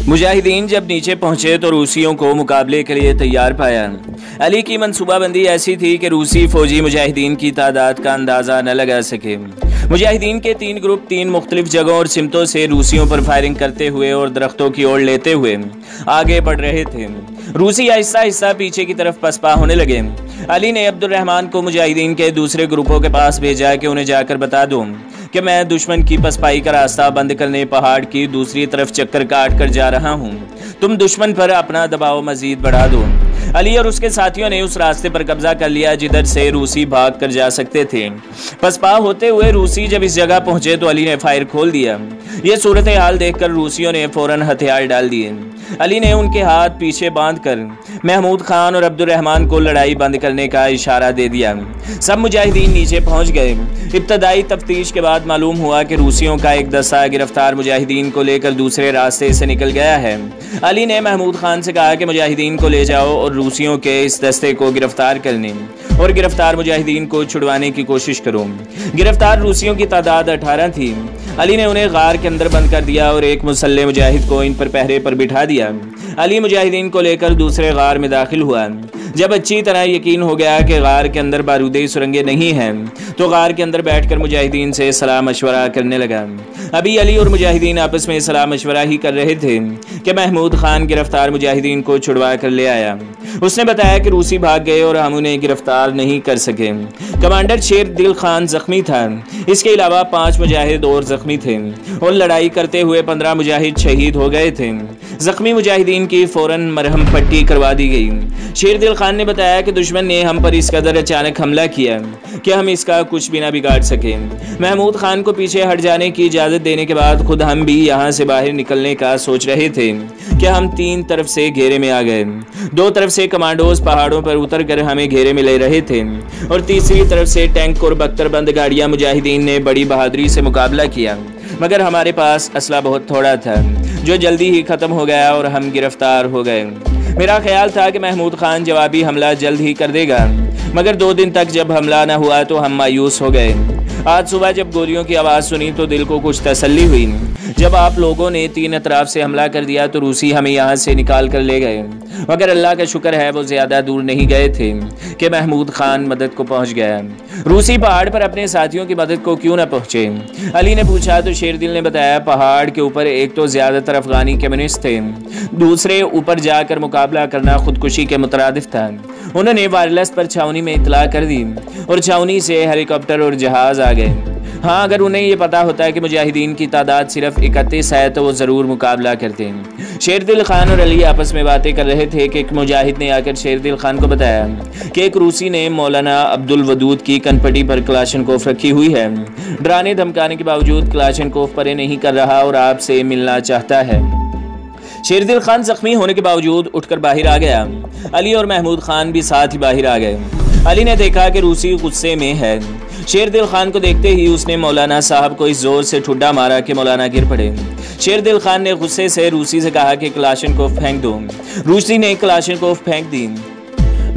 मुजाहिदीन जब नीचे पहुंचे तो रूसियों को मुकाबले के लिए तैयार पाया। अली की मंसूबाबंदी ऐसी थी कि रूसी फौजी मुजाहिदीन की तादाद का अंदाज़ा न लगा सके। मुजाहिदीन के 3 ग्रुप 3 मुख्तलिफ जगहों और सिमतों से रूसियों पर फायरिंग करते हुए और दरख्तों की ओर लेते हुए आगे बढ़ रहे थे। रूसी आहिस्ता आहिस्ता पीछे की तरफ पसपा होने लगे। अली ने अब्दुर्रहमान को मुजाहिदीन के दूसरे ग्रुपों के पास भेजा कि उन्हें जाकर बता दूं कि मैं दुश्मन की पसपाई का रास्ता बंद करने पहाड़ की दूसरी तरफ चक्कर काट कर जा रहा हूँ। तुम दुश्मन पर अपना दबाव मजीद बढ़ा दो। अली और उसके साथियों ने उस रास्ते पर कब्जा कर लिया जिधर से रूसी भाग कर जा सकते थे। पसपा होते हुए रूसी जब इस जगह पहुंचे तो अली ने फायर खोल दिया। ये सूरत हाल देखकर रूसियों ने फौरन हथियार डाल दिए। अली ने उनके हाथ पीछे बांधकर महमूद खान और अब्दुर्रहमान को लड़ाई बंद करने का इशारा दे दिया। सब मुजाहिदीन नीचे पहुंच गए। इब्तदाई तफ्तीश के बाद मालूम हुआ कि रूसियों का एक दस्ता गिरफ्तार मुजाहिदीन को लेकर दूसरे रास्ते से निकल गया है। अली ने महमूद खान से कहा कि मुजाहिदीन को ले जाओ और रूसियों के इस दस्ते को गिरफ्तार करने और गिरफ्तार मुजाहिदीन को छुड़वाने की कोशिश करो। गिरफ्तार रूसियों की तादाद 18 थी। अली ने उन्हें गार के अंदर बंद कर दिया और एक मुसल्ले मुजाहिद को इन पर पहरे पर बिठा दिया। अली मुजाहिदीन को लेकर दूसरे गार में दाखिल हुआ। जब अच्छी तरह यकीन हो गया कि गार के अंदर बारूदी सुरंगें नहीं हैं तो गार के अंदर बैठकर मुजाहिदीन से सलाह मशवरा करने लगा। अभी अली और मुजाहिदीन आपस में सलाह मशवरा ही कर रहे थे कि महमूद खान गिरफ्तार मुजाहिदीन को छुड़वा कर ले आया। उसने बताया कि रूसी भाग गए और हम उन्हें गिरफ्तार नहीं कर सके। कमांडर शेर दिल खान जख्मी था। इसके अलावा 5 मुजाहिद और जख्मी थे और लड़ाई करते हुए 15 मुजाहिद शहीद हो गए थे। जख्मी मुजाहिदीन की फौरन मरहम पट्टी करवा दी गई। शेर दिल खान ने बताया कि दुश्मन ने हम पर इस कदर अचानक हमला किया कि हम इसका कुछ भी ना बिगाड़ सके। महमूद खान को पीछे हट जाने की इजाज़त देने के बाद खुद हम भी यहाँ से बाहर निकलने का सोच रहे थे कि हम 3 तरफ से घेरे में आ गए। 2 तरफ से कमांडोज पहाड़ों पर उतर कर हमें घेरे में ले रहे थे और तीसरी तरफ से टैंक और बख्तरबंद गाड़ियाँ मुजाहिदीन ने बड़ी बहादुरी से मुकाबला किया, मगर हमारे पास असला बहुत थोड़ा था जो जल्दी ही ख़त्म हो गया और हम गिरफ्तार हो गए। मेरा ख्याल था कि महमूद खान जवाबी हमला जल्द ही कर देगा, मगर 2 दिन तक जब हमला न हुआ तो हम मायूस हो गए। आज सुबह जब गोलियों की आवाज़ सुनी तो दिल को कुछ तसल्ली हुई। जब आप लोगों ने 3 अतराफ से हमला कर दिया तो रूसी हमें यहाँ से निकाल कर ले गए, मगर अल्लाह का शुक्र है वो ज़्यादा दूर नहीं गए थे कि महमूद खान मदद को पहुँच गया। रूसी पहाड़ पर अपने साथियों की मदद को क्यों न पहुँचे? अली ने पूछा तो शेर दिल ने बताया, पहाड़ के ऊपर एक तो ज़्यादातर अफगानी कम्युनिस्ट थे, दूसरे ऊपर जाकर मुकाबला करना खुदकुशी के मुतरादिफ था। उन्होंने वायरलेस पर छावनी में इतला कर दी और छावनी से हेलीकॉप्टर और जहाज़ आ गए। हाँ, अगर उन्हें ये पता होता है कि मुजाहिदीन की तादाद सिर्फ 31 है तो वो ज़रूर मुकाबला करते हैं। शेर दिल खान और अली आपस में बातें कर रहे थे कि एक मुजाहिद ने आकर शेर दिल खान को बताया कि एक रूसी ने मौलाना अब्दुल वदूद की कनपटी पर कलाशनकोफ रखी हुई है। डराने धमकाने के बावजूद कलाशनकोफ परे नहीं कर रहा और आपसे मिलना चाहता है। शेर दिल खान जख्मी होने के बावजूद उठकर बाहर आ गया। अली और महमूद खान भी साथ ही बाहर आ गए। अली ने देखा कि रूसी गुस्से में है। शेर दिल खान को देखते ही उसने मौलाना साहब को इस जोर से ठुड्डा मारा कि मौलाना गिर पड़े। शेर दिल खान ने गुस्से से रूसी से कहा कि कलाशनकोफ फेंक दो। रूसी ने कलाशनकोफ फेंक दी,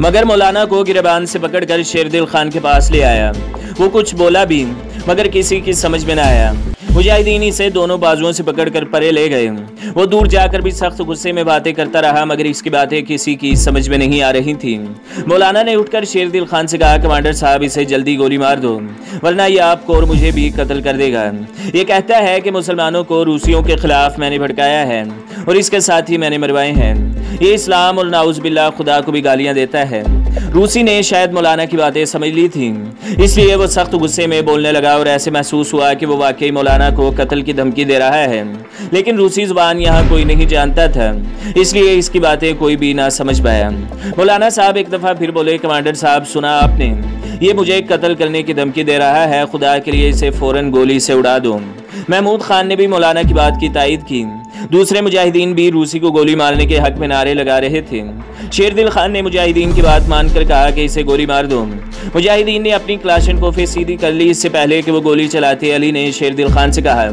मगर मौलाना को गिरबान से पकड़कर शेर दिल खान के पास ले आया। वो कुछ बोला भी, मगर किसी की समझ में न आया। मुजाहिदीन इसे दोनों बाजुओं से पकड़कर परे ले गए। वो दूर जाकर भी सख्त गुस्से में बातें करता रहा, मगर इसकी बातें किसी की समझ में नहीं आ रही थी। मौलाना ने उठकर शेर दिल खान से कहा, कमांडर साहब इसे जल्दी गोली मार दो, वरना ये आपको और मुझे भी कत्ल कर देगा। ये कहता है कि मुसलमानों को रूसियों के खिलाफ मैंने भड़काया है और इसके साथ ही मैंने मरवाए हैं। ये इस्लाम और नाउज़ बिल्लाह खुदा को भी गालियाँ देता है। रूसी ने शायद मौलाना की बातें समझ ली थी, इसलिए वो सख्त गुस्से में बोलने लगा और ऐसे महसूस हुआ कि वो वाकई मौलाना को कत्ल की धमकी दे रहा है। लेकिन रूसी ज़ुबान यहाँ कोई नहीं जानता था, इसलिए इसकी बातें कोई भी ना समझ पाया। मौलाना साहब एक दफ़ा फिर बोले, कमांडर साहब सुना आपने, ये मुझे कत्ल करने की धमकी दे रहा है, खुदा के लिए इसे फ़ौरन गोली से उड़ा दो। महमूद खान ने भी मौलाना की बात की तायद की। दूसरे मुजाहिदीन भी रूसी को गोली मारने के हक में नारे लगा रहे थे। शेर दिल खान ने मुजाहिदीन की बात मानकर कहा कि इसे गोली मार दो। मुजाहिदीन ने अपनी कलाशनकोफें सीधी कर ली। इससे पहले कि वो गोली चलाते अली ने शेर दिल खान से कहा,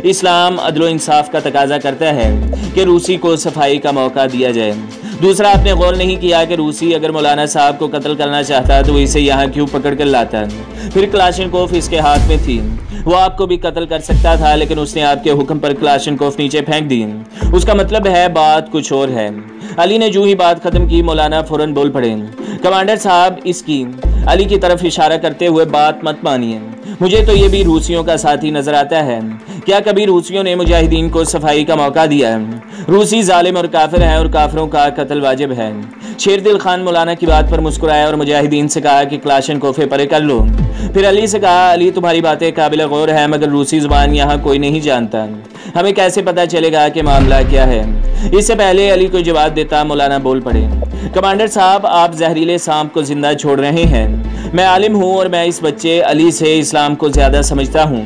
इस्लाम अदल व इंसाफ का तकाजा करता है कि रूसी को सफाई का मौका दिया जाए। दूसरा, आपने गौर नहीं किया कि रूसी अगर मौलाना साहब को कत्ल करना चाहता तो इसे यहाँ क्यों पकड़ कर लाता? फिर कलाशनकोफ इसके हाथ में थी। वो आपको भी कत्ल कर सकता था, लेकिन उसने आपके हुक्म पर क्लाशनकोफ नीचे फेंक दी। उसका मतलब है बात कुछ और है। अली ने जो ही बात खत्म की, मौलाना फौरन बोल पड़े, कमांडर साहब, इसकी अली की तरफ इशारा करते हुए, बात मत मानिए। मुझे तो ये भी रूसियों का साथी नजर आता है। क्या कभी रूसियों ने मुजाहिदीन को सफाई का मौका दिया है? रूसी जालिम और काफिर हैं और काफिरों का कत्ल वाजिब है। शेरदिल खान मौलाना की बात पर मुस्कुराया और मुजाहिदीन से कहा कि क्लाशनकोफे परे कर लो। फिर अली से कहा, अली तुम्हारी बातें काबिल गौर है, मगर रूसी जुबान यहाँ कोई नहीं जानता, हमें कैसे पता चलेगा कि मामला क्या है? इससे पहले अली को जवाब देता मौलाना बोल पड़े, कमांडर साहब, आप जहरीले सांप को जिंदा छोड़ रहे हैं। मैं आलिम हूँ और मैं इस बच्चे अली से इस्लाम को ज्यादा समझता हूँ।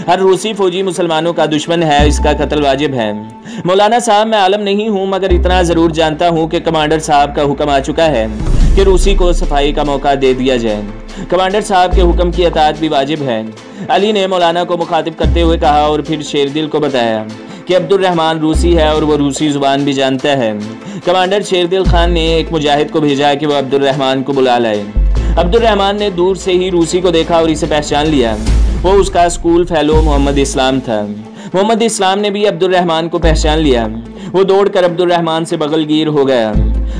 हर रूसी फौजी मुसलमानों का दुश्मन है, इसका कत्ल वाजिब है। मौलाना साहब, मैं आलम नहीं हूँ, मगर इतना जरूर जानता हूँ कि कमांडर साहब का हुक्म आ चुका है कि रूसी को सफाई का मौका दे दिया जाए। कमांडर साहब के हुक्म की अताअत भी वाजिब है। अली ने मौलाना को मुखातिब करते हुए कहा और फिर शेरदिल को बताया कि अब्दुल रहमान रूसी है और वो रूसी जुबान भी जानता है। कमांडर शेरदिल खान ने एक मुजाहिद को भेजा कि वह अब्दुल रहमान को बुला लाए। अब्दुल रहमान ने दूर से ही रूसी को देखा और इसे पहचान लिया। वो उसका स्कूल फेलो मोहम्मद इस्लाम था। मोहम्मद इस्लाम ने भी अब्दुल रहमान को पहचान लिया। वो दौड़कर अब्दुल रहमान से बगलगीर हो गया।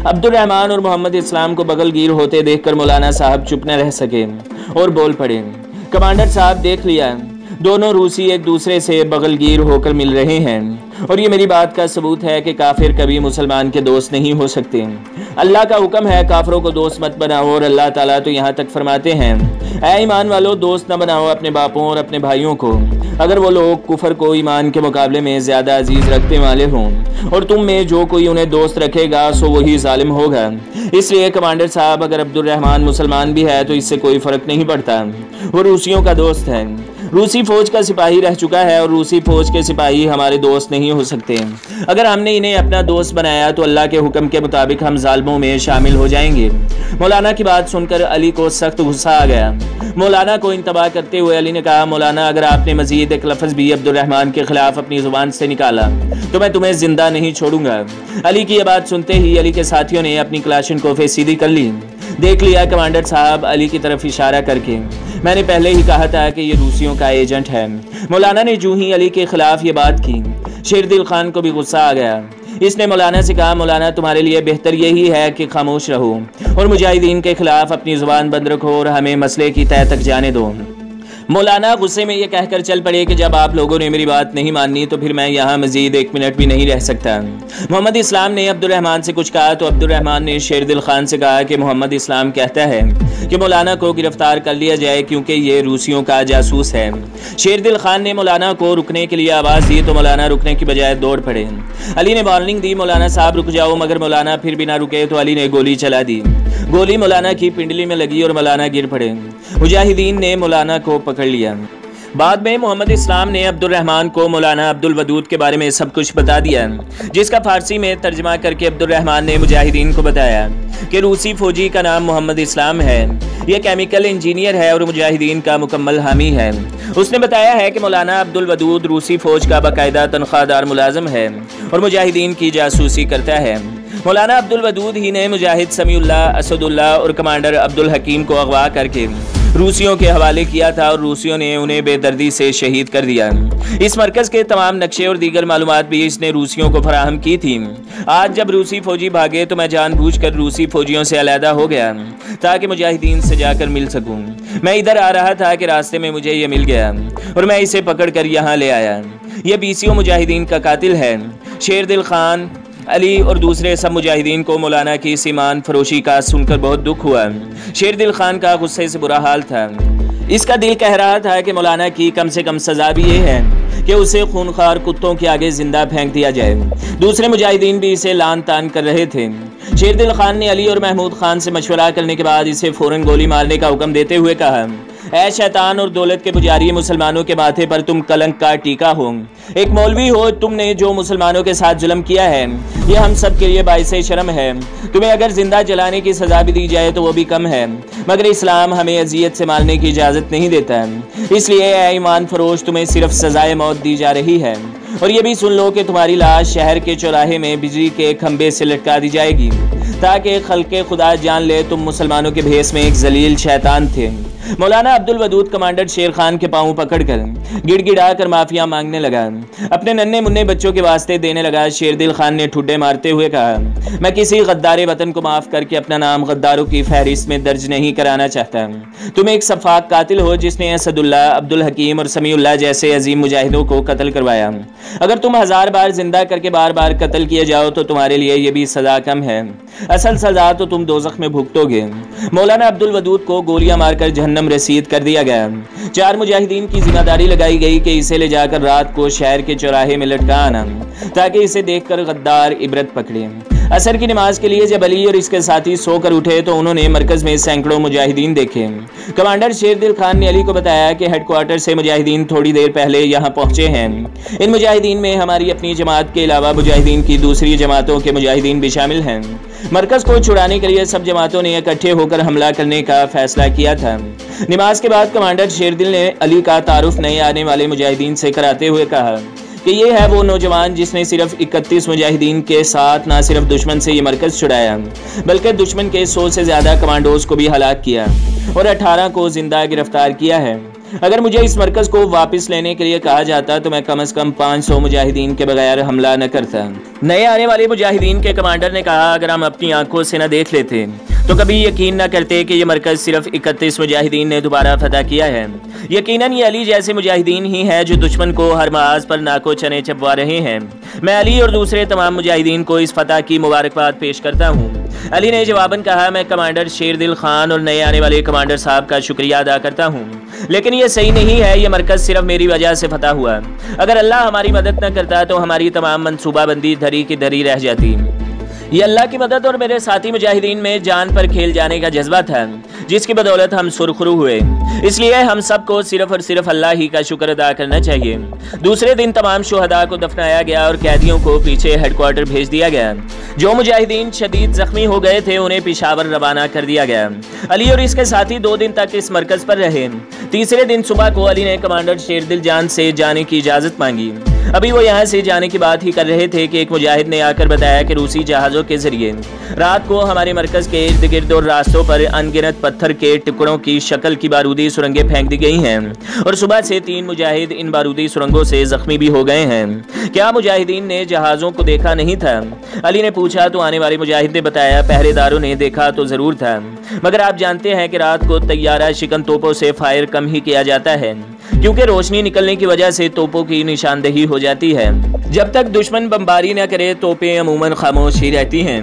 अब्दुल रहमान और मोहम्मद इस्लाम को बगलगीर होते देखकर मौलाना साहब चुप न रह सके और बोल पड़े, कमांडर साहब, देख लिया, दोनों रूसी एक दूसरे से बगलगीर होकर मिल रहे हैं और ये मेरी बात का सबूत है कि काफिर कभी मुसलमान के दोस्त नहीं हो सकते। अल्लाह का हुक्म है काफिरों को दोस्त मत बनाओ और अल्लाह ताला तो यहाँ तक फरमाते हैं, ऐ ईमान वालों, दोस्त न बनाओ अपने बापों और अपने भाइयों को अगर वो लोग कुफर को ईमान के मुकाबले में ज्यादा अजीज रखने वाले हों, और तुम में जो कोई उन्हें दोस्त रखेगा सो वही जालिम होगा। इसलिए कमांडर साहब, अगर अब्दुल रहमान मुसलमान भी है तो इससे कोई फर्क नहीं पड़ता, वो रूसियों का दोस्त है। रूसी फौज का सिपाही रह चुका है और रूसी फौज के सिपाही हमारे दोस्त नहीं हो सकते। अगर हमने इन्हें अपना दोस्त बनाया तो अल्लाह के हुक्म के मुताबिक हम जालिमों में शामिल हो जाएंगे। मौलाना की बात सुनकर अली को सख्त गुस्सा आ गया। मौलाना को इंतबाह करते हुए अली ने कहा, मौलाना, अगर आपने मजीद एक लफ्ज भी अब्दुल रहमान के खिलाफ अपनी जुबान से निकाला तो मैं तुम्हें जिंदा नहीं छोड़ूंगा। अली की यह बात सुनते ही अली के साथियों ने अपनी क्लाशनकोफे सीधी कर ली। देख लिया कमांडर साहब, अली की तरफ इशारा करके, मैंने पहले ही कहा था कि ये रूसियों का एजेंट है। मौलाना ने जो ही अली के खिलाफ ये बात की, शेरदिल खान को भी गुस्सा आ गया। इसने मौलाना से कहा, मौलाना, तुम्हारे लिए बेहतर यही है कि खामोश रहो और मुजाहिदीन के खिलाफ अपनी जुबान बंद रखो और हमें मसले की तह तक जाने दो। मौलाना गुस्से में ये कहकर चल पड़े कि जब आप लोगों ने मेरी बात नहीं मानी तो फिर मैं यहाँ मजीद एक मिनट भी नहीं रह सकता। मोहम्मद इस्लाम ने अब्दुल रहमान से कुछ कहा तो अब्दुल रहमान ने शेरदिल खान से कहा कि मोहम्मद इस्लाम कहता है कि मौलाना को गिरफ्तार कर लिया जाए क्योंकि ये रूसियों का जासूस है। शेरदिल खान ने मौलाना को रुकने के लिए आवाज़ दी तो मौलाना रुकने की बजाय दौड़ पड़े। अली ने वार्निंग दी, मौलाना साहब रुक जाओ, मगर मौलाना फिर भी ना रुके तो अली ने गोली चला दी। गोली मौलाना की पिंडली में लगी और मौलाना गिर पड़े। मुजाहिदीन ने मौलाना को पकड़ लिया। बाद में मोहम्मद इस्लाम ने अब्दुल रहमान को मौलाना अब्दुल वदूद के बारे में सब कुछ बता दिया, जिसका फारसी में तर्जमा करके अब्दुल रहमान ने मुजाहिदीन को बताया कि रूसी फौजी का नाम मोहम्मद इस्लाम है, यह केमिकल इंजीनियर है और मुजाहिदीन का मुकम्मल हामी है। उसने बताया है कि मौलाना अब्दुल वदूद रूसी फौज का बाकायदा तनख्वाहदार मुलाजिम है और मुजाहिदीन की जासूसी करता है। मौलाना अब्दुल वदूद ही ने मुजाहिद समीउल्लाह, असदुल्लाह और कमांडर अब्दुल हकीम को अगवा करके रूसियों के हवाले किया था और रूसियों ने उन्हें बेदर्दी से शहीद कर दिया। इस मरकज के तमाम नक्शे और दीगर मालूमात भी इसने रूसियों को फराहम की थी। आज जब रूसी फौजी भागे तो मैं जानबूझकर रूसी फौजियों से अलहदा हो गया ताकि मुजाहिदीन से जाकर मिल सकूं। मैं इधर आ रहा था कि रास्ते में मुझे ये मिल गया और मैं इसे पकड़ कर यहाँ ले आया। ये बीसीओ मुजाहिदीन का कातिल है। शेरदिल खान, अली और दूसरे सब मुजाहिदीन को मौलाना की इस ईमान फरोशी का सुनकर बहुत दुख हुआ। शेरदिल खान का गुस्से से बुरा हाल था। इसका दिल कह रहा था कि मौलाना की कम से कम सजा भी ये है कि उसे खूनखार कुत्तों के आगे जिंदा फेंक दिया जाए। दूसरे मुजाहिदीन भी इसे लान तान कर रहे थे। शेरदिल खान ने अली और महमूद खान से मशवरा करने के बाद इसे फौरन गोली मारने का हुक्म देते हुए कहा, ऐ शैतान और दौलत के पुजारी, मुसलमानों के माथे पर तुम कलंक का टीका हो। एक मौलवी हो, तुमने जो मुसलमानों के साथ जुल्म किया है यह हम सब के लिए बाइसे शर्म है। तुम्हें अगर जिंदा जलाने की सजा भी दी जाए तो वो भी कम है, मगर इस्लाम हमें अजियत से मारने की इजाज़त नहीं देता। इसलिए ऐ ईमान फरोश, तुम्हें सिर्फ सजाए मौत दी जा रही है और ये भी सुन लो कि तुम्हारी लाश शहर के चौराहे में बिजली के खंबे से लटका दी जाएगी ताकि खल्के खुदा जान ले तुम मुसलमानों के भेस में एक जलील शैतान थे। मौलाना अब्दुल वदूद कमांडर शेर खान के पांव पकड़कर गिड़गिड़ा कर माफिया मांगने लगा। अपने नन्हे मुन्ने बच्चों के वास्ते देने लगा। शेरदिल खान ने ठुड्डे मारते हुए कहा, मैं किसी गद्दारे वतन को माफ करके अपना नाम गद्दारों की फहरिस्त में दर्ज नहीं कराना चाहता। तुम एक सफाक कातिल हो जिसने असदुल्लाह, अब्दुल हकीम और समीउल्लाह जैसे अजीम मुजाहिदों को कत्ल करवाया। अगर तुम 1000 बार जिंदा करके बार बार कत्ल किए जाओ तो तुम्हारे लिए यह भी सजा कम है। असल सजा तो तुम दोज़ख में भुगतोगे। मौलाना अब्दुल वदूद को गोलियां मारकर जहन्नम रसीद कर दिया गया। 4 मुजाहिदीन की जिम्मेदारी लगाई गई कि इसे ले जाकर रात को शहर के चौराहे में लटका आना ताकि इसे देखकर गद्दार इबरत पकड़े। असर की नमाज के लिए जब अली और इसके साथी सोकर उठे तो उन्होंने मरकज में सैकड़ों मुजाहिदीन देखे। कमांडर शेरदिल खान ने अली को बताया कि हेडक्वार्टर से मुजाहिदीन थोड़ी देर पहले यहाँ पहुंचे हैं। इन मुजाहिदीन में हमारी अपनी जमात के अलावा मुजाहिदीन की दूसरी जमातों के मुजाहिदीन भी शामिल हैं। मरकज को छुड़ाने के लिए सब जमातों ने इकट्ठे होकर हमला करने का फैसला किया था। नमाज के बाद कमांडर शेरदिल ने अली का तारुफ नए आने वाले मुजाहिदीन से कराते हुए कहा कि ये है वो नौजवान जिसने सिर्फ 31 मुजाहिदीन के साथ न सिर्फ दुश्मन से ये मरकज छुड़ाया बल्कि दुश्मन के 100 से ज़्यादा कमांडोज को भी हलाक किया और 18 को जिंदा गिरफ्तार किया है। अगर मुझे इस मरकज को वापस लेने के लिए कहा जाता तो मैं कम से कम 500 मुजाहिदीन के बगैर हमला न करता। नए आने वाले मुजाहिदीन के कमांडर ने कहा, अगर हम अपनी आंखों से न देख लेते तो कभी यकीन न करते कि यह मरकज सिर्फ 31 मुजाहिदीन ने दोबारा फतह किया है। यकीनन ये अली जैसे मुजाहिदीन ही है जो दुश्मन को हर महाज पर नाको चने चबवा रहे हैं। मैं अली और दूसरे तमाम मुजाहिदीन को इस फतह की मुबारकबाद पेश करता हूँ। अली ने जवाबन कहा, मैं कमांडर शेरदिल खान और नए आने वाले कमांडर साहब का शुक्रिया अदा करता हूँ, लेकिन ये सही नहीं है। ये मरकज सिर्फ मेरी वजह से फतह हुआ। अगर अल्लाह हमारी मदद न करता तो हमारी तमाम मनसूबाबंदी धरी की धरी रह जाती। ये अल्लाह की मदद और मेरे साथी मुजाहिदीन में जान पर खेल जाने का जज्बा था जिसकी बदौलत हम सुरखरू हुए। इसलिए हम सबको सिर्फ और सिर्फ अल्लाह ही का शुक्र अदा करना चाहिए। दूसरे दिन तमाम शुहदा को दफनाया गया और कैदियों को पीछे हेडक्वार्टर भेज दिया गया। जो मुजाहिदीन शदीद जख्मी हो गए थे उन्हें पेशावर रवाना कर दिया गया। अली और इसके साथी 2 दिन तक इस मरकज पर रहे। तीसरे दिन सुबह को अली ने कमांडर शेरदिल जान से जाने की इजाज़त मांगी। अभी वो यहाँ से जाने की बात ही कर रहे थे कि एक मुजाहिद ने आकर बताया कि रूसी जहाज़ों के जरिए रात को हमारे मरकज के इर्द गिर्द और रास्तों पर अनगिनत पत्थर के टुकड़ों की शक्ल की बारूदी सुरंगें फेंक दी गई हैं और सुबह से 3 मुजाहिद इन बारूदी सुरंगों से जख्मी भी हो गए हैं। क्या मुजाहिदीन ने जहाज़ों को देखा नहीं था? अली ने पूछा तो आने वाले मुजाहिद ने बताया, पहरेदारों ने देखा तो ज़रूर था, मगर आप जानते हैं कि रात को तैयारा शिकन तोपों से फायर कम ही किया जाता है क्योंकि रोशनी निकलने की वजह से तोपों की निशानदेही हो जाती है। जब तक दुश्मन बमबारी न करे तोपें अमूमन खामोश ही रहती हैं।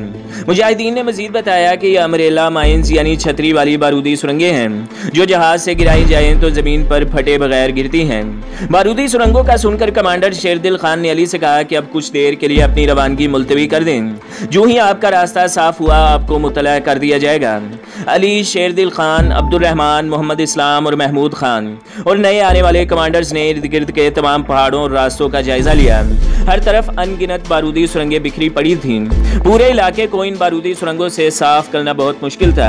मुजाहिदीन ने मजीद बताया कि यह अमरेला माइंस यानी छतरी वाली बारूदी सुरंगें हैं जो जहाज से गिराई जाएं तो जमीन पर फटे बगैर गिरती हैं। बारूदी सुरंगों का सुनकर कमांडर शेरदिल खान ने अली से कहा कि अब कुछ देर के लिए अपनी रवानगी मुलतवी कर दें। जो ही आपका रास्ता साफ हुआ आपको मुतला कर दिया जाएगा। अली, शेरदिल खान, अब्दुल रहमान, मोहम्मद इस्लाम और महमूद खान और नए आने वाले कमांडर्स ने इर्द गिर्द के तमाम पहाड़ों और रास्तों का जायजा लिया। हर तरफ अनगिनत बारूदी सुरंगें बिखरी पड़ी थीं। पूरे इलाके को इन बारूदी सुरंगों से साफ करना बहुत मुश्किल था,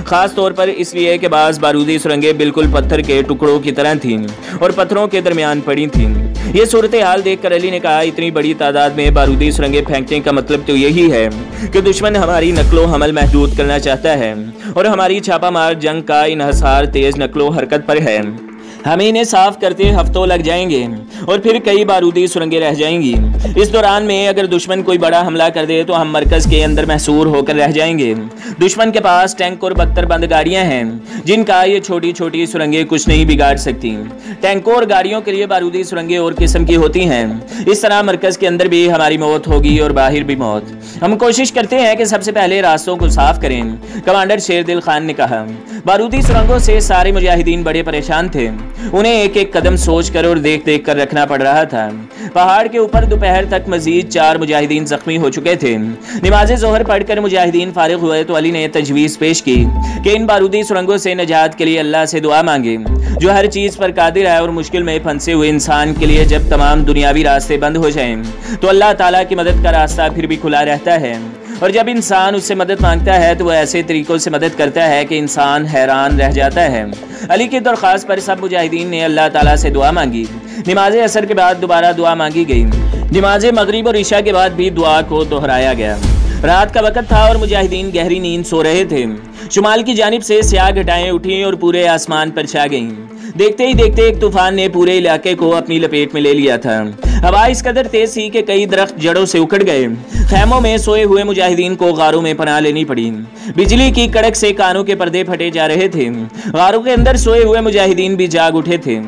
खास तौर पर इसलिए कि बाज़ बारूदी सुरंगें बिल्कुल पत्थर के टुकड़ों की तरह थीं और पत्थरों के दरमियान पड़ी थीं। ये सूरत हाल देखकर अली ने कहा, इतनी बड़ी तादाद में बारूदी सुरंगें फेंकने का मतलब तो यही है कि दुश्मन हमारी नकलो हमल महदूद करना चाहता है और हमारी छापामार जंग का इन्हसार तेज नकलो हरकत पर है। हमें इन्हें साफ करते हफ्तों लग जाएंगे और फिर कई बारूदी सुरंगें रह जाएंगी। इस दौरान में अगर दुश्मन कोई बड़ा हमला कर दे तो हम मरकज के अंदर महसूर होकर रह जाएंगे। दुश्मन के पास टैंक और बख्तरबंद गाड़ियां हैं जिनका ये छोटी छोटी सुरंगें कुछ नहीं बिगाड़ सकती। टैंकों और गाड़ियों के लिए बारूदी सुरंगें और किस्म की होती हैं। इस तरह मरकज के अंदर भी हमारी मौत होगी और बाहर भी मौत। हम कोशिश करते हैं कि सबसे पहले रास्तों को साफ करें, कमांडर शेरदिल खान ने कहा। बारूदी सुरंगों से सारे मुजाहिदीन बड़े परेशान थे। उन्हें एक एक कदम सोच कर और देख देख कर रखना पड़ रहा था। पहाड़ के ऊपर दोपहर तक मजीद 4 मुजाहिदीन जख्मी हो चुके थे। नमाज़े ज़ोहर पढ़कर मुजाहिदीन फारिग हुए तो अली ने तजवीज़ पेश की कि इन बारूदी सुरंगों से निजात के लिए अल्लाह से दुआ मांगे जो हर चीज़ पर कादिर है और मुश्किल में फंसे हुए इंसान के लिए जब तमाम दुनियावी रास्ते बंद हो जाएं तो अल्लाह ताला की मदद का रास्ता फिर भी खुला रहता है और जब इंसान उससे मदद मांगता है तो वह ऐसे तरीकों से मदद करता है कि इंसान हैरान रह जाता है। अली की दरख्वास्त पर सब मुजाहिदीन ने अल्लाह ताला से दुआ मांगी। नमाज असर के बाद दोबारा दुआ मांगी गई। नमाज मगरिब और इशा के बाद भी दुआ को दोहराया गया। रात का वक्त था और मुजाहिदीन गहरी नींद सो रहे थे। शुमाल की जानिब से स्याह घटाएं उठी और पूरे आसमान पर छा गईं। देखते ही देखते एक तूफान ने पूरे इलाके को अपनी लपेट में ले लिया था। हवा इस कदर तेज थी कि कई दरख्त जड़ों से उखड़ गए। खैमों में सोए हुए मुजाहिदीन को गारों में पनाह लेनी पड़ी। बिजली की कड़क से कानों के पर्दे फटे जा रहे थे। गारों के अंदर सोए हुए मुजाहिदीन भी जाग उठे थे।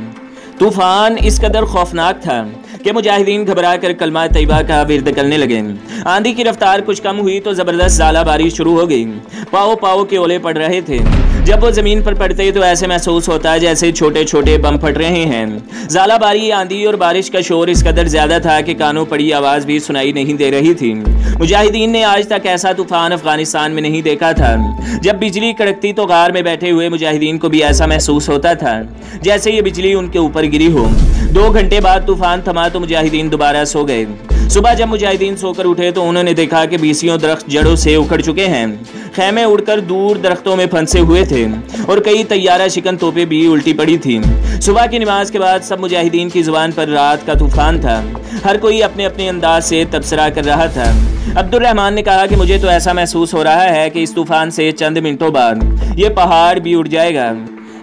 तूफान इस कदर खौफनाक था कि मुजाहिदीन घबरा कर कलमा तैयबा का विर्द करने लगे। आंधी की रफ्तार कुछ कम हुई तो जबरदस्त ज़ाला बारिश शुरू हो गई। पाओ पाओ के ओले पड़ रहे थे। जब वो जमीन पर पड़ते तो ऐसे महसूस होता है जैसे छोटे छोटे बम फट रहे हैं। ज़ाला बारी, आंधी और बारिश का शोर इस कदर ज्यादा था कि कानों पड़ी आवाज भी सुनाई नहीं दे रही थी। मुजाहिदीन ने आज तक ऐसा तूफान अफगानिस्तान में नहीं देखा था। जब बिजली कड़कती तो गार में बैठे हुए मुजाहिदीन को भी ऐसा महसूस होता था जैसे ये बिजली उनके ऊपर गिरी हो। 2 घंटे बाद तूफान थमा तो मुजाहिदीन दोबारा सो गए। सुबह जब मुजाहिदीन सोकर उठे तो उन्होंने देखा कि 20 दरख्त जड़ों से उखड़ चुके हैं। खैमे उड़कर दूर दरख्तों में फंसे हुए थे और कई तैयारा शिकन तोपें भी उल्टी पड़ी थी। सुबह की नमाज के बाद सब मुजाहिदीन की जुबान पर रात का तूफान था। हर कोई अपने अपने अंदाज से तबसरा कर रहा था। अब्दुल रहमान ने कहा कि मुझे तो ऐसा महसूस हो रहा है कि इस तूफान से चंद मिनटों बाद ये पहाड़ भी उड़ जाएगा।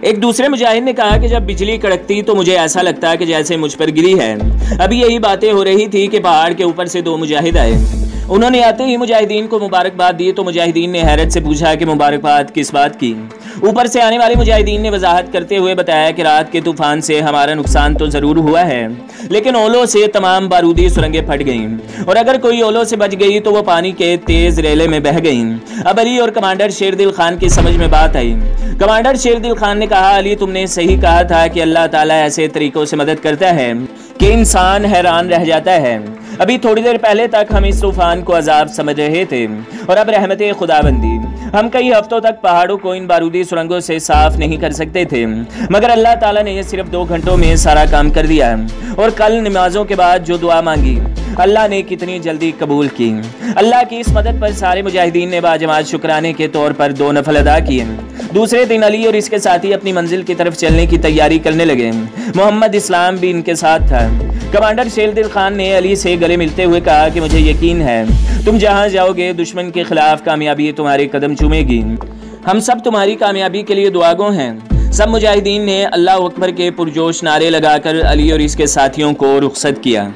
एक दूसरे मुजाहिद ने कहा कि जब बिजली कड़कती तो मुझे ऐसा लगता है कि जैसे मुझ पर गिरी है। अभी यही बातें हो रही थी कि पहाड़ के ऊपर से 2 मुजाहिद आए। उन्होंने आते ही मुजाहिदीन को मुबारकबाद दी तो मुजाहिदीन ने हैरत से पूछा कि मुबारकबाद किस बात की। ऊपर से आने वाले मुजाहिदीन ने वजाहत करते हुए बताया कि रात के तूफान से हमारा नुकसान तो जरूर हुआ है, लेकिन ओलों से तमाम बारूदी सुरंगें फट गईं और अगर कोई ओलों से बच गई तो वो पानी के तेज रेले में बह गईं। अब अली और कमांडर शेरदिल खान की समझ में बात आई। कमांडर शेरदिल खान ने कहा, अली तुमने सही कहा था कि अल्लाह ताला ऐसे तरीकों से मदद करता है कि इंसान हैरान रह जाता है। अभी थोड़ी देर पहले तक हम इस तूफान को अजाब समझ रहे थे और अब रहमते खुदाबंदी। हम कई हफ्तों तक पहाड़ों को इन बारूदी सुरंगों से साफ नहीं कर सकते थे, मगर अल्लाह ताला ने यह सिर्फ 2 घंटों में सारा काम कर दिया। और कल नमाजों के बाद जो दुआ मांगी अल्लाह ने कितनी जल्दी कबूल की। अल्लाह की इस मदद पर सारे मुजाहिदीन ने बाजमात शुक्राने के तौर पर 2 नफल अदा किए। दूसरे दिन अली और इसके साथी अपनी मंजिल की तरफ चलने की तैयारी करने लगे। मोहम्मद इस्लाम भी इनके साथ था। कमांडर शेरदिल खान ने अली से गले मिलते हुए कहा कि मुझे यकीन है तुम जहां जाओगे दुश्मन के खिलाफ कामयाबी तुम्हारे कदम चूमेगी। हम सब तुम्हारी कामयाबी के लिए दुआगो हैं। सब मुजाहिदीन ने अल्लाह अकबर के पुरजोश नारे लगाकर अली और इसके साथियों को रुखसत किया।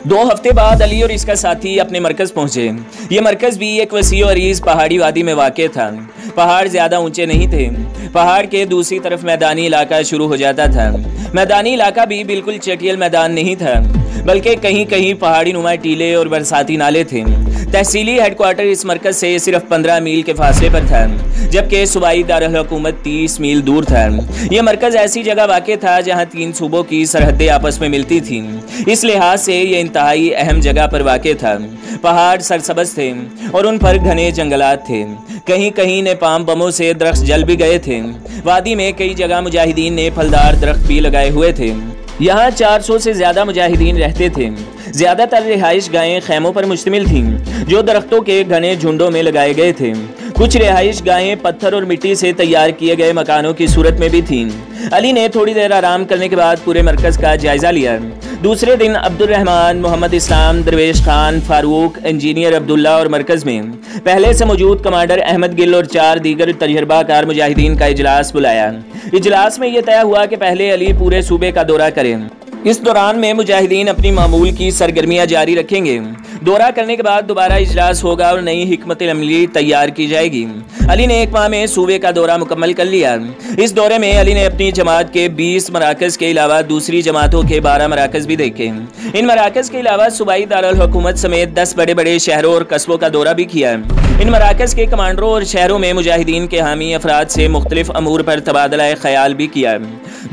2 हफ्ते बाद अली और इसका साथी अपने मरकज़ पहुंचे। ये मरकज़ भी एक वसी और अरीज़ पहाड़ी वादी में वाक़ था। पहाड़ ज़्यादा ऊंचे नहीं थे। पहाड़ के दूसरी तरफ मैदानी इलाका शुरू हो जाता था। मैदानी इलाका भी बिल्कुल चटियल मैदान नहीं था, बल्कि कहीं कहीं पहाड़ी नुमा टीले और बरसाती नाले थे। तहसीली हेडक्वार्टर इस मरकज़ से सिर्फ 15 मील के फासले पर था, जबकि सूबाई दारुल हुकूमत 30 मील दूर था। यह मरकज़ ऐसी जगह वाक़ था जहाँ 3 सूबों की सरहदें आपस में मिलती थीं। इस लिहाज से यह इंतहाई अहम जगह पर वाक़ था। पहाड़ सरसब्ज़ थे और उन पर घने जंगलात थे। कहीं कहीं नेपाम बमों से दरख्त जल भी गए थे। वादी में कई जगह मुजाहिदीन ने फलदार दरख्त भी लगाए हुए थे। यहाँ 400 से ज्यादा मुजाहिदीन रहते थे। ज्यादातर रिहाइश गाहें खैमों पर मुश्तमिल थीं, जो दरख्तों के घने झुंडों में लगाए गए थे। कुछ रिहाइश गाहें पत्थर और मिट्टी से तैयार किए गए मकानों की सूरत में भी थीं। अली ने थोड़ी देर आराम करने के बाद पूरे मरकज का जायजा लिया। दूसरे दिन अब्दुल रहमान, मोहम्मद इस्लाम, दरवेश खान, फारूक, इंजीनियर अब्दुल्ला और मरकज में पहले से मौजूद कमांडर अहमद गिल और 4 दीगर तजर्बाकार मुजाहिदीन का इजलास बुलाया। इजलास में यह तय हुआ कि पहले अली पूरे सूबे का दौरा करें। इस दौरान में मुजाहिदीन अपनी मामूल की सरगर्मियां जारी रखेंगे। दौरा करने के बाद दोबारा इजलास होगा और नई हिकमत अमली तैयार की जाएगी। अली ने 1 माह में सूबे का दौरा मुकम्मल कर लिया। इस दौरे में अली ने अपनी जमात के 20 मराकज़ के अलावा दूसरी जमातों के 12 मराकज़ भी देखे। इन मराकज़ के अलावा सूबाई दारुल हुकूमत समेत 10 बड़े बड़े शहरों और कस्बों का दौरा भी किया। इन मराकज़ के कमांडरों और शहरों में मुजाहिदीन के हामी अफराद से मुख्तलिफ अमूर पर तबादला ख्याल भी किया।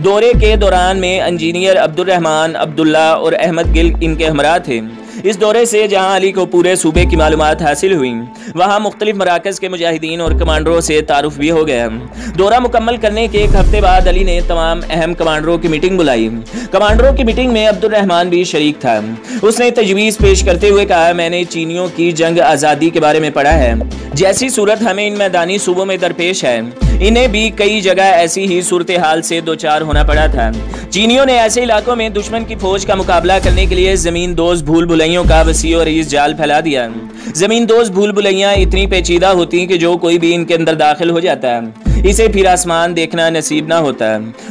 दौरे के दौरान में इंजीनियर अब्दुल रहमान, अब्दुल्ला और अहमद गिल इनके हमरा थे। इस दौरे से जहां अली को पूरे सूबे की मालूमात हासिल हुई, वहां मुख्तलिफ मराकज़ के मुजाहिदीन और कमांडरों से तारुफ भी हो गया। दौरा मुकम्मल करने के 1 हफ्ते बाद अली ने तमाम अहम कमांडरों की मीटिंग बुलाई। कमांडरों की मीटिंग में अब्दुल रहमान भी शरीक था। उसने तजवीज़ पेश करते हुए कहा, मैंने चीनियों की जंग आज़ादी के बारे में पढ़ा है, जैसी सूरत हमें इन मैदानी सूबों में दरपेश है, इन्हें भी कई जगह ऐसी ही सूरत हाल से दो चार होना पड़ा था। चीनियों ने ऐसे इलाकों में दुश्मन की फौज का मुकाबला करने के लिए जमीन दोस्त भूल भुलैयों का वसी और अरीज जाल फैला दिया। जमीन दोस्त भूल भुलैया इतनी पेचीदा होती कि जो कोई भी इनके अंदर दाखिल हो जाता है इसे फिर आसमान देखना नसीब ना होता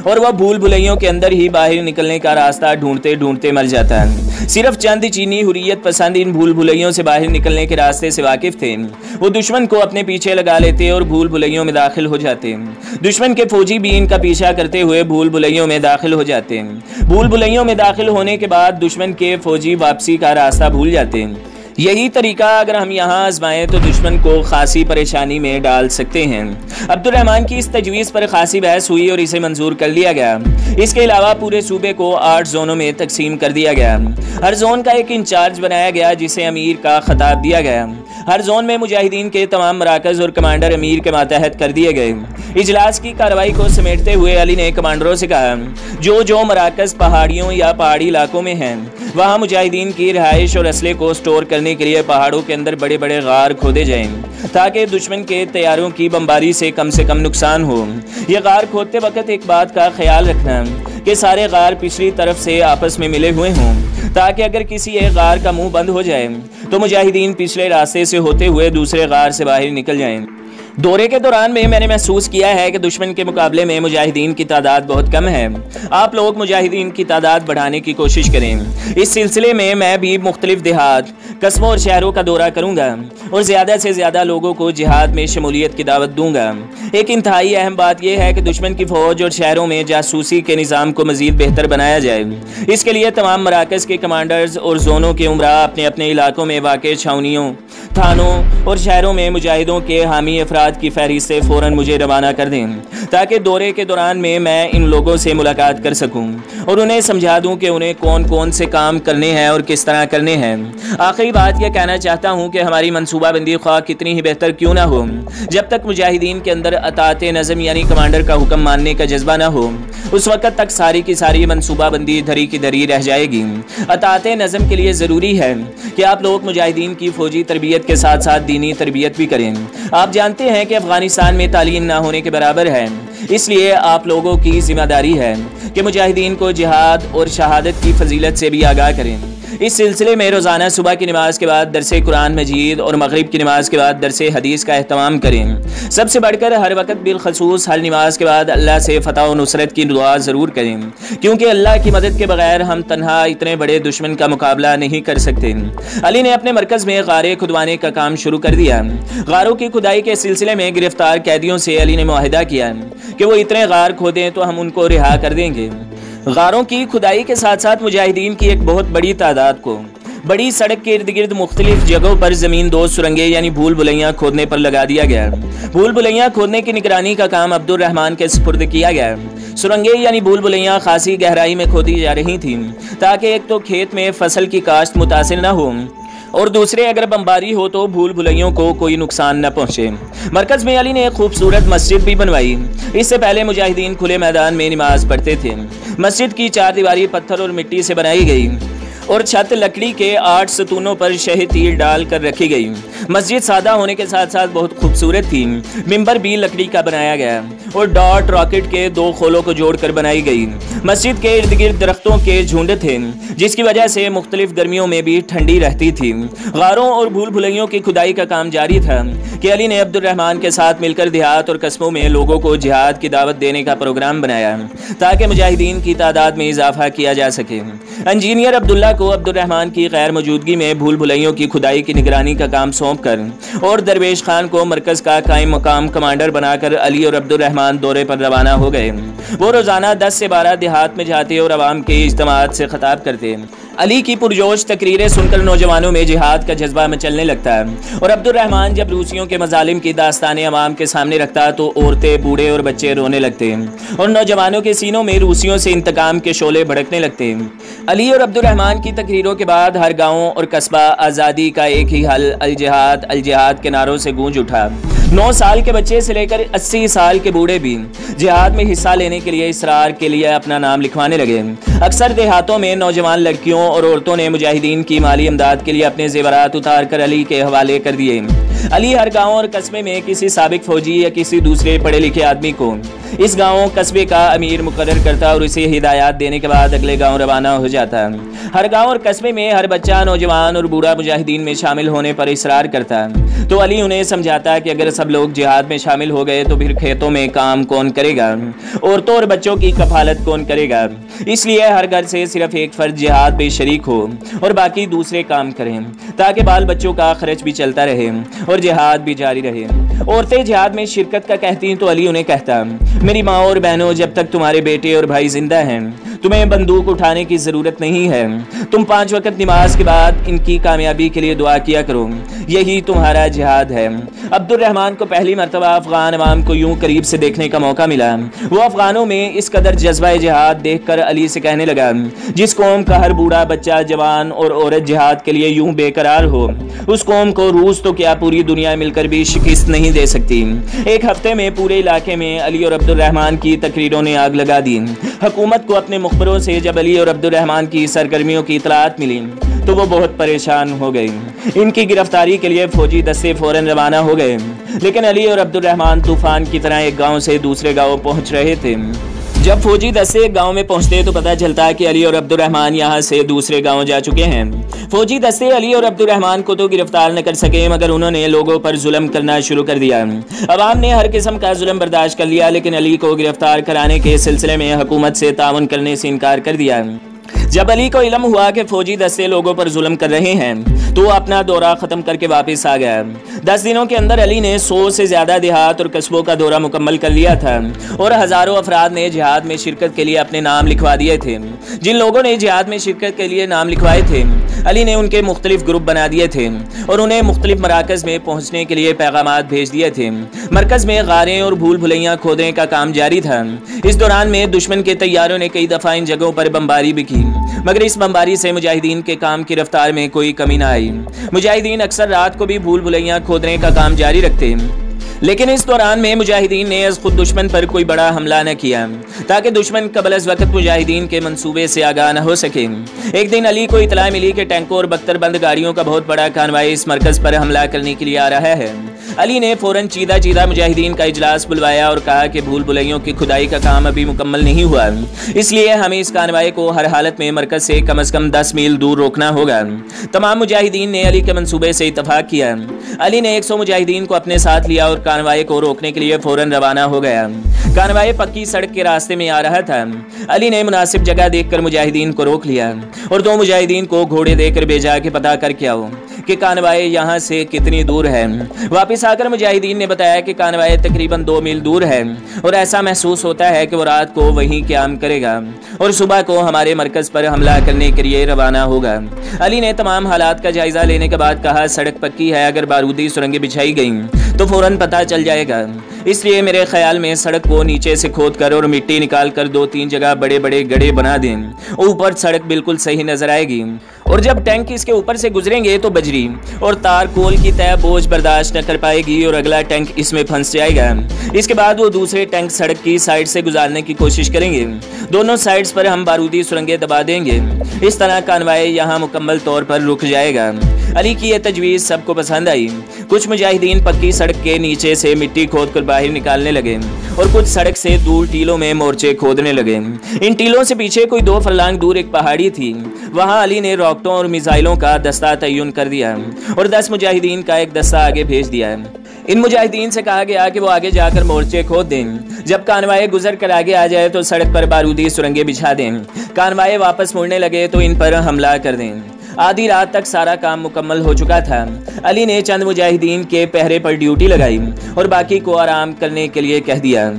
और वह भूल भुलैयों के अंदर ही बाहर निकलने का रास्ता ढूंढते ढूंढते मर जाता है। सिर्फ चंद चीनी हुर्रियत पसंद इन भूल भुलैयों से बाहर निकलने के रास्ते से वाकिफ थे। वो दुश्मन को अपने पीछे लगा लेते और भूल भुलैयों में दाखिल हो जाते। दुश्मन के फौजी भी इनका पीछा करते हुए भूल भुलैयों में दाखिल हो जाते। भूल भुलैयों में दाखिल होने के बाद दुश्मन के फौजी वापसी का रास्ता भूल जाते। यही तरीका अगर हम यहाँ आजमाएं तो दुश्मन को खासी परेशानी में डाल सकते हैं। अब्दुर्रहमान की इस तजवीज़ पर खासी बहस हुई और इसे मंजूर कर लिया गया। इसके अलावा पूरे सूबे को 8 जोनों में तकसीम कर दिया गया। हर जोन का एक इंचार्ज बनाया गया जिसे अमीर का खिताब दिया गया। हर जोन में मुजाहिदीन के तमाम मराकज़ और कमांडर अमीर के मातहत कर दिए गए। इजलास की कार्रवाई को समेटते हुए अली ने कमांडरों से कहा, जो मराकज़ पहाड़ियों या पहाड़ी इलाकों में हैं वहाँ मुजाहिदीन की रिहाइश और असले को स्टोर करने के लिए पहाड़ों के अंदर बड़े बड़े गार खोदे जाएं ताकि दुश्मन के तैयारों की बमबारी से कम नुकसान हो। ये गार खोदते वक्त एक बात का ख्याल रखना कि सारे गार पिछली तरफ से आपस में मिले हुए हों ताकि अगर किसी एक गार का मुंह बंद हो जाए तो मुजाहिदीन पिछले रास्ते से होते हुए दूसरे गार से बाहर निकल जाएं। दौरे के दौरान में मैंने महसूस किया है कि दुश्मन के मुकाबले में मुजाहिदीन की तादाद बहुत कम है। आप लोग मुजाहिदीन की तादाद बढ़ाने की कोशिश करें। इस सिलसिले में मैं भी मुख्तलिफ देहात, कस्बों और शहरों का दौरा करूंगा और ज़्यादा से ज़्यादा लोगों को जिहाद में शमूलियत की दावत दूंगा। एक इंतहाई अहम बात यह है कि दुश्मन की फ़ौज और शहरों में जासूसी के निज़ाम को मज़ीद बेहतर बनाया जाए। इसके लिए तमाम मराकज़ के कमांडर्स और जोनों के उमरा अपने अपने इलाकों में वाक़ छावनियों, थानों और शहरों में मुजाहिदों के हामी अफराद की फहरिस्त फ़ौरन मुझे रवाना कर दें ताकि दौरे के दौरान में मैं इन लोगों से मुलाकात कर सकूं और उन्हें समझा दूं कि उन्हें कौन कौन से काम करने हैं और किस तरह करने हैं। आखिरी बात यह कहना चाहता हूं कि हमारी मनसूबाबंदी ख्वाह कितनी ही बेहतर क्यों ना हो, जब तक मुजाहिदीन के अंदर अताते नज़म यानी कमांडर का हुक्म मानने का जज्बा ना हो उस वक़्त तक सारी की सारी मनसूबाबंदी धरी की धरी रह जाएगी। अताते नज़म के लिए ज़रूरी है कि आप लोग मुजाहिदीन की फ़ौजी तरबियत के साथ साथ दीनी तरबियत भी करें। आप जानते हैं कि अफगानिस्तान में तालीम ना होने के बराबर है, इसलिए आप लोगों की जिम्मेदारी है कि मुजाहिदीन को जिहाद और शहादत की फजीलत से भी आगाह करें। इस सिलसिले में रोज़ाना सुबह की नमाज के बाद दरसे कुरान मजीद और मगरिब की नमाज के बाद दरसे हदीस का एहतमाम करें। सबसे बढ़कर हर वक्त बिलखसूस हर नमाज के बाद अल्लाह से फतह और नुसरत की दुआ ज़रूर करें, क्योंकि अल्लाह की मदद के बगैर हम तन्हा इतने बड़े दुश्मन का मुकाबला नहीं कर सकते। अली ने अपने मरकज़ में गारे खुदवाने का काम शुरू कर दिया। गारों की खुदाई के सिलसिले में गिरफ्तार कैदियों से अली ने मुआहिदा किया कि वो इतने गार खोदें तो हम उनको रिहा कर देंगे। गारों की खुदाई के साथ साथ मुजाहिदीन की एक बहुत बड़ी तादाद को बड़ी सड़क के इर्द गिर्द मुख्तलिफ जगहों पर ज़मीन दोस्त सुरंगें यानी भूल भुलैया खोदने पर लगा दिया गया। भूल भुलैया खोदने की निगरानी का काम अब्दुर्रहमान के सुपुर्द किया गया। सुरंगें यानी भूल भुलैया खासी गहराई में खोदी जा रही थीं ताकि एक तो खेत में फसल की काश्त मुतासिर न हो और दूसरे अगर बमबारी हो तो भूल भुलैयों को कोई नुकसान न पहुंचे। मरकज़ में अली ने एक खूबसूरत मस्जिद भी बनवाई। इससे पहले मुजाहिदीन खुले मैदान में नमाज पढ़ते थे। मस्जिद की 4 दीवारी पत्थर और मिट्टी से बनाई गई और छत लकड़ी के 8 सतूनों पर शह तीर डाल कर रखी गई। मस्जिद सादा होने के साथ साथ बहुत खूबसूरत थी। मिंबर भी लकड़ी का बनाया गया और डॉट रॉकेट के 2 खोलों को जोड़कर बनाई गई। मस्जिद के इर्द गिर्द दरख्तों के झुंड थे जिसकी वजह से मुख्तलिफ गर्मियों में भी ठंडी रहती थी। गारों और भूल भुलैयों की खुदाई का काम जारी था कि अली ने अब्दुर्रहमान के साथ मिलकर देहात और कस्बों में लोगों को जिहाद की दावत देने का प्रोग्राम बनाया ताकि मुजाहिदीन की तादाद में इजाफा किया जा सके। इंजीनियर अब्दुल्ला को अब्दुर्रहमान की गैर मौजूदगी में भूल भुलैयों की खुदाई की निगरानी का काम सौंप कर और दरवेश खान को मरकज़ का कायम मकाम कमांडर बनाकर अली और अब्दुर्रहमान दौरे पर रवाना हो गए। वो रोज़ाना 10 से 12 देहात में जाते और आवाम के इज्तिमात से खिताब करते। अली की पुरजोश तकरीरें सुनकर नौजवानों में जिहाद का जज्बा मचलने लगता है और अब्दुर्रहमान जब रूसियों के मजालिम की दास्तानें अवाम के सामने रखता तो औरतें, बूढ़े और बच्चे रोने लगते हैं और नौजवानों के सीनों में रूसियों से इंतकाम के शोले भड़कने लगते हैं। अली और अब्दुर्रहमान की तकरीरों के बाद हर गाँव और कस्बा आज़ादी का एक ही हल अल जिहाद के नारों से गूंज उठा। 9 साल के बच्चे से लेकर 80 साल के बूढ़े भी जिहाद में हिस्सा लेने के लिए इसरार के लिए अपना नाम लिखवाने लगे। अक्सर देहातों में नौजवान लड़कियों और औरतों ने मुजाहिदीन की माली इमदाद के लिए अपने जेवरात उतार कर अली के हवाले कर दिए। अली हर गांव और कस्बे में किसी साबिक फौजी या किसी दूसरे पढ़े लिखे आदमी को इस गांव कस्बे का अमीर मुकर्रर करता और उसे हिदायत देने के बाद अगले गांव रवाना हो जाता। हर गांव और कस्बे में हर बच्चा, नौजवान और बूढ़ा मुजाहिदीन में शामिल होने पर इसरार करता, तो अली उन्हें समझाता कि अगर सब लोग जिहाद में शामिल हो गए तो फिर खेतों में काम कौन करेगा, औरतों और बच्चों की कफालत कौन करेगा। इसलिए हर घर से सिर्फ एक फर्द जिहाद में शरीक हो और बाकी दूसरे काम करें, ताकि बाल बच्चों का खर्च भी चलता रहे और जिहाद भी जारी रहे। औरतें जिहाद में शिरकत का कहती तो अली उन्हें कहता, मेरी माँ और बहनों, जब तक तुम्हारे बेटे और भाई जिंदा हैं तुम्हें बंदूक उठाने की जरूरत नहीं है। तुम 5 वक्त नमाज के बाद इनकी कामयाबी के लिए दुआ किया करो, यही तुम्हारा जिहाद है। अब्दुल रहमान को पहली मरतबा अफगान अवाम को यूं करीब से देखने का मौका मिला। वो अफगानों में इस कदर जज्बा जिहाद देखकर अली से कहने लगा, जिस कौम का हर बूढ़ा, बच्चा, जवान और औरत जिहाद के लिए यूं बेकरार हो, उस कौम को रूस तो क्या पूरी दुनिया मिलकर भी शिकस्त नहीं दे सकती। एक हफ्ते में पूरे इलाके में अली और अब्दुल रहमान की तकरीरों ने आग लगा दी। हुकूमत को अपने मुखबरों से जब अली और अब्दुल रहमान की सरगर्मियों की इतलात मिली तो वो बहुत परेशान हो गई। इनकी गिरफ्तारी के लिए फौजी दस्ते फौरन रवाना हो गए, लेकिन अली और अब्दुल रहमान तूफान की तरह एक गांव से दूसरे गांव पहुंच रहे थे। जब फौजी दस्ते एक गांव में पहुंचते तो पता चलता कि अली और अब्दुल रहमान यहां से दूसरे गांव जा चुके हैं। फौजी दस्ते अली और अब्दुल रहमान को तो गिरफ्तार न कर सके, मगर उन्होंने लोगों पर जुल्म करना शुरू कर दिया। अवाम ने हर किस्म का जुल्म बर्दाश्त कर लिया, लेकिन अली को गिरफ्तार कराने के सिलसिले में हुकूमत से ताउन करने से इनकार कर दिया। जब अली को इल्म हुआ कि फौजी दस्ते लोगों पर जुल्म कर रहे हैं तो वो अपना दौरा ख़त्म करके वापस आ गया। 10 दिनों के अंदर अली ने 100 से ज़्यादा देहात और कस्बों का दौरा मुकम्मल कर लिया था और हज़ारों अफराद ने जिहाद में शिरकत के लिए अपने नाम लिखवा दिए थे। जिन लोगों ने जिहाद में शिरकत के लिए नाम लिखवाए थे अली ने उनके मुख्तलिफ ग्रुप बना दिए थे और उन्हें मुख्तलिफ मराकज़ में पहुँचने के लिए पैगामात भेज दिए थे। मरकज़ में गारें और भूल भुलैयाँ खोदने का काम जारी था। इस दौरान में दुश्मन के तैयारों ने कई दफ़ा इन जगहों पर बमबारी भी की, मगर इस बमबारी से मुजाहिदीन के काम की रफ्तार में कोई कमी न आई। मुजाहिदीन अक्सर रात को भी भूल भुलैयाँ खोदने का काम जारी रखते, लेकिन इस दौरान में मुजाहिदीन ने खुद दुश्मन पर कोई बड़ा हमला न किया ताकि दुश्मन कबल अज़ वक़्त मुजाहिदीन के मंसूबे से आगाह न हो सके। एक दिन अली को इतला मिली कि टैंकों और बख्तरबंद गाड़ियों का बहुत बड़ा कानवाई इस मरकज़ पर हमला करने के लिए आ रहा है। अली ने फ़ौरन चीदा मुजाहिदीन का इजलास बुलवाया और कहा कि भूल भुलैयों की खुदाई का काम अभी मुकम्मल नहीं हुआ, इसलिए हमें इस कानवाई को हर हालत में मरकज़ से कम अज़ कम 10 मील दूर रोकना होगा। तमाम मुजाहिदीन ने अली के मंसूबे से इत्तफाक किया। अली ने 100 मुजाहिदीन को अपने साथ लिया और कानवाई को रोकने के लिए फौरन रवाना हो गया। कानवाई पक्की सड़क के रास्ते में आ रहा था। अली ने मुनासिब जगह देखकर मुजाहिदीन को रोक लिया और 2 मुजाहिदीन को घोड़े देकर भेजा कि पता करके आओ कि कानवाई यहाँ से कितनी दूर है। वापस आकर मुजाहिदीन ने बताया कि कानवाई तकरीबन 2 मील दूर है और ऐसा महसूस होता है कि वो रात को वहीं क़याम करेगा और सुबह को हमारे मरकज़ पर हमला करने के लिए रवाना होगा। अली ने तमाम हालात का जायज़ा लेने के बाद कहा, सड़क पक्की है, अगर बारूदी सुरंगें बिछाई गई तो फ़ौरन पता चल जाएगा, इसलिए मेरे ख्याल में सड़क को नीचे से खोद कर और मिट्टी निकाल कर 2-3 जगह बड़े बड़े गड्ढे बना दें, ऊपर सड़क बिल्कुल सही नजर आएगी और जब टैंक इसके ऊपर से गुजरेंगे तो बजरी और तार कोल की तय बोझ बर्दाश्त न कर पाएगी और अगला टैंक इसमें फंस जाएगा। इसके बाद वो दूसरे टैंक सड़क की साइड से गुजारने की कोशिश करेंगे। दोनों साइड्स पर हम बारूदी सुरंगें दबा देंगे। इस तरह कानवाई यहाँ मुकम्मल तौर पर रुक जाएगा। अली की यह तजवीज़ सबको पसंद आई। कुछ मुजाहिदीन पक्की सड़क के नीचे से मिट्टी खोद कर बाहर निकालने लगे और कुछ सड़क से दूर टीलों में मोर्चे खोदने लगे। इन टीलों से पीछे कोई 2 फरलांग दूर एक पहाड़ी थी। वहाँ अली ने रॉकेटों और मिसाइलों का दस्ता तय्युन कर दिया और 10 मुजाहिदीन का एक दस्ता आगे भेज दिया। इन मुजाहिदीन से कहा गया कि वो आगे जाकर मोर्चे खोद दें। जब कानवाई गुजर कर आगे आ जाए तो सड़क पर बारूदी सुरंगें बिछा दें। कानवाई वापस मुड़ने लगे तो इन पर हमला कर दें। आधी रात तक सारा काम मुकम्मल हो चुका था। अली ने चंद मुजाहिदीन के पहरे पर ड्यूटी लगाई और बाकी को आराम करने के लिए कह दिया।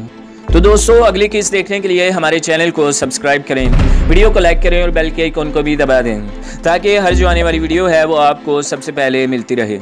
तो दोस्तों, अगली किस्त देखने के लिए हमारे चैनल को सब्सक्राइब करें, वीडियो को लाइक करें और बेल के आइकन को भी दबा दें ताकि हर जो आने वाली वीडियो है वो आपको सबसे पहले मिलती रहे।